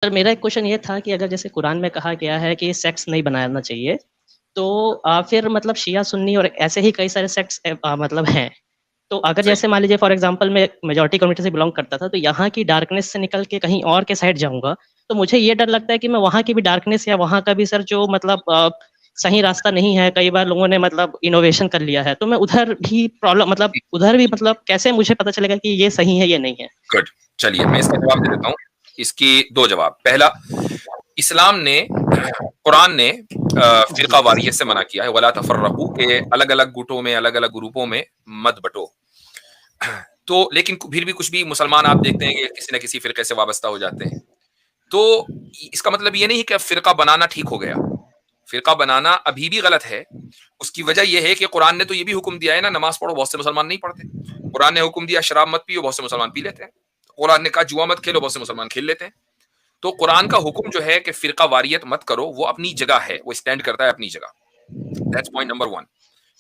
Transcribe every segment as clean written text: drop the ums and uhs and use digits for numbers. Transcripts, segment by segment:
سر میرا ایک کوشچن یہ تھا کہ اگر جیسے قرآن میں کہا گیا ہے کہ سیکٹس نہیں بنانا چاہیے، تو پھر مطلب شیعہ سنی اور ایسے ہی کئی سارے سیکٹس مطلب ہیں، تو اگر صحیح. جیسے مان لیجیے فار ایگزامپل میں میجورٹی کمیونٹی سے بلانگ کرتا تھا، تو یہاں کی ڈارکنیس سے نکل کے کہیں اور کے سائڈ جاؤں گا تو مجھے یہ ڈر لگتا ہے کہ میں وہاں کی بھی ڈارکنیس یا وہاں کا بھی سر جو مطلب صحیح راستہ نہیں ہے، کئی بار لوگوں نے مطلب انوویشن کر لیا ہے، تو میں ادھر بھی پرابلم مطلب ادھر بھی مطلب کیسے مجھے پتہ چلے گا کہ یہ صحیح ہے یہ نہیں ہے؟ گڈ. چلیے میں اس کا جواب دے دیتا ہوں. اس کی دو جواب. پہلا، اسلام نے، قرآن نے جی فرقہ واریت سے منع کیا ہے، ولا تفرقوا، کہ الگ الگ گٹوں میں، الگ الگ گروپوں میں مت بٹو. تو لیکن پھر بھی کچھ بھی مسلمان آپ دیکھتے ہیں کہ کسی نہ کسی فرقے سے وابستہ ہو جاتے ہیں. تو اس کا مطلب یہ نہیں کہ فرقہ بنانا ٹھیک ہو گیا. فرقہ بنانا ابھی بھی غلط ہے. اس کی وجہ یہ ہے کہ قرآن نے تو یہ بھی حکم دیا ہے نا، نماز پڑھو، بہت سے مسلمان نہیں پڑھتے. قرآن نے حکم دیا شراب مت پیو، بہت سے مسلمان پی لیتے ہیں. قرآن نے کہا جوا مت کھیلو، بہت سے مسلمان کھیل لیتے ہیں. تو قرآن کا حکم جو ہے کہ فرقہ واریت مت کرو، وہ اپنی جگہ ہے، وہ اسٹینڈ کرتا ہے اپنی جگہ. That's point number 1.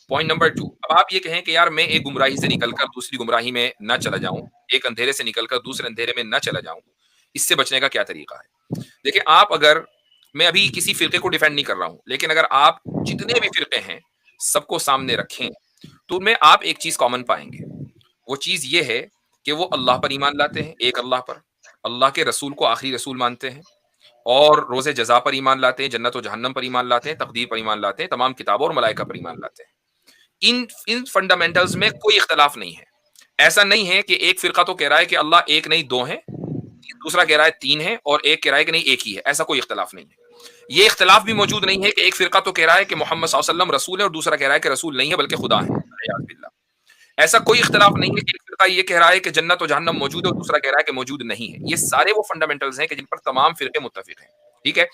Point number 2، اب آپ یہ کہیں کہ یار میں ایک گمراہی سے نکل کر دوسری گمراہی میں نہ چلا جاؤں، ایک اندھیرے سے نکل کر دوسرے اندھیرے میں نہ چلا جاؤں، اس سے بچنے کا کیا طریقہ ہے؟ دیکھیں آپ، اگر میں ابھی کسی فرقے کو ڈیفینڈ نہیں کر رہا ہوں، لیکن اگر آپ جتنے بھی فرقے ہیں سب کو سامنے رکھیں تو ان میں آپ ایک چیز کامن پائیں گے. وہ چیز یہ ہے کہ وہ اللہ پر ایمان لاتے ہیں، ایک اللہ پر، اللہ کے رسول کو آخری رسول مانتے ہیں، اور روز جزا پر ایمان لاتے ہیں، جنت و جہنم پر ایمان لاتے ہیں، تقدیر پر ایمان لاتے ہیں، تمام کتابوں اور ملائکہ پر ایمان لاتے ہیں. ان فنڈامنٹلز میں کوئی اختلاف نہیں ہے. ایسا نہیں ہے کہ ایک فرقہ تو کہہ رہا ہے کہ اللہ ایک نہیں دو ہیں، دوسرا کہہ رہا ہے تین ہے، اور ایک کہہ رہا ہے کہ نہیں ایک ہی ہے. ایسا کوئی اختلاف نہیں ہے. یہ اختلاف بھی موجود نہیں ہے کہ ایک فرقہ تو کہہ رہا ہے کہ محمد صلی اللہ علیہ وسلم رسول ہے اور دوسرا کہہ رہا ہے کہ رسول نہیں ہے بلکہ خدا ہے. والعیاذ باللہ. ایسا کوئی اختلاف نہیں ہے کہ ایک فرقہ یہ کہہ رہا ہے کہ جنت و جہنم موجود ہے اور دوسرا کہہ رہا ہے کہ موجود نہیں ہے. یہ سارے وہ فنڈامنٹلز ہیں کہ جن پر تمام فرقے متفق ہیں. ٹھیک ہے.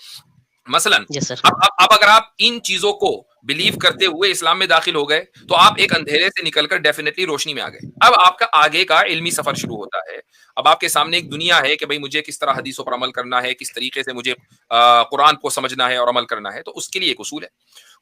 مثلا یس سر. اب اگر آپ ان چیزوں کو بلیو کرتے ہوئے اسلام میں داخل ہو گئے تو آپ ایک اندھیرے سے نکل کر ڈیفینیٹلی روشنی میں آ گئے. اب آپ کا آگے کا علمی سفر شروع ہوتا ہے. اب آپ کے سامنے ایک دنیا ہے کہ بھئی مجھے کس طرح حدیثوں پر عمل کرنا ہے، کس طریقے سے مجھے قرآن کو سمجھنا ہے اور عمل کرنا ہے. تو اس کے لیے ایک اصول ہے.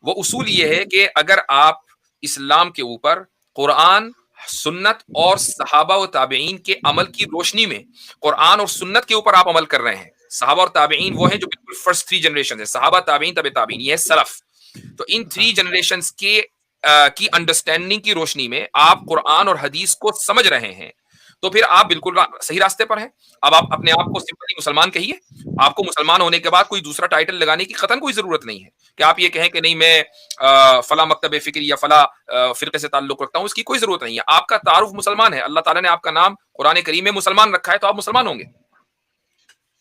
وہ اصول یہ ہے کہ اگر آپ اسلام کے اوپر قرآن، سنت اور صحابہ و تابعین کے عمل کی روشنی میں قرآن اور سنت کے اوپر آپ عمل کر رہے ہیں. صحابہ اور تابعین وہ ہیں جو بالکل فرسٹ 3 جنریشن ہے، صحابہ، تابعین، تبع تابعین، یہ ہے سلف. تو ان 3 جنریشنز کی انڈرسٹینڈنگ کی روشنی میں آپ قرآن اور حدیث کو سمجھ رہے ہیں تو پھر آپ بالکل صحیح راستے پر ہیں. اب آپ اپنے آپ کو سمپلی مسلمان کہیے. آپ کو مسلمان ہونے کے بعد کوئی دوسرا ٹائٹل لگانے کی قطعاً کوئی ضرورت نہیں ہے کہ آپ یہ کہیں کہ نہیں میں فلاں مکتب فکری یا فلاں فرقے سے تعلق رکھتا ہوں. اس کی کوئی ضرورت نہیں ہے. آپ کا تعارف مسلمان ہے. اللہ تعالیٰ نے آپ کا نام قرآن کریم میں مسلمان رکھا ہے تو آپ مسلمان ہوں گے.